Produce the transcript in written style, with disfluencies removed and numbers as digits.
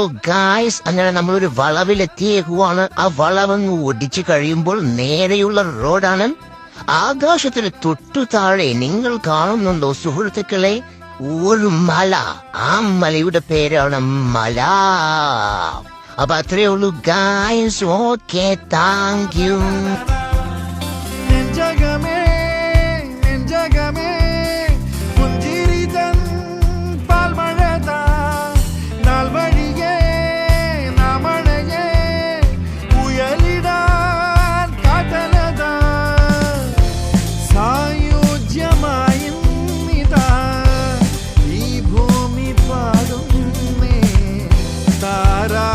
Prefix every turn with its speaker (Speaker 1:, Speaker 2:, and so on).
Speaker 1: Guys, അങ്ങനെ നമ്മളൊരു വളവിലെത്തിയേക്കുവാണ്. ആ വളവങ്ങ് ഒടിച്ചു കഴിയുമ്പോൾ നേരെയുള്ള റോഡാണ്. ആകാശത്തിന് തൊട്ടു താഴെ നിങ്ങൾ കാണുന്നുണ്ടോ സുഹൃത്തുക്കളെ, ഒരു മല. ആ മലയുടെ പേരാണ് മല. അപ്പൊ അത്രേ ഉള്ളൂ ഗായ്സ്. Okay, thank you.
Speaker 2: നെഞ്ചകമേ നെഞ്ചകമേ പുഞ്ചിരിതൻ പാൽമഴതാ നാൾ വഴിയേ നാമണയേ ഉയലിടാൻ കാട്ടലതാ സായുജ്യമായി നിതാ ഈ ഭൂമി പാടുന്നേ താരാ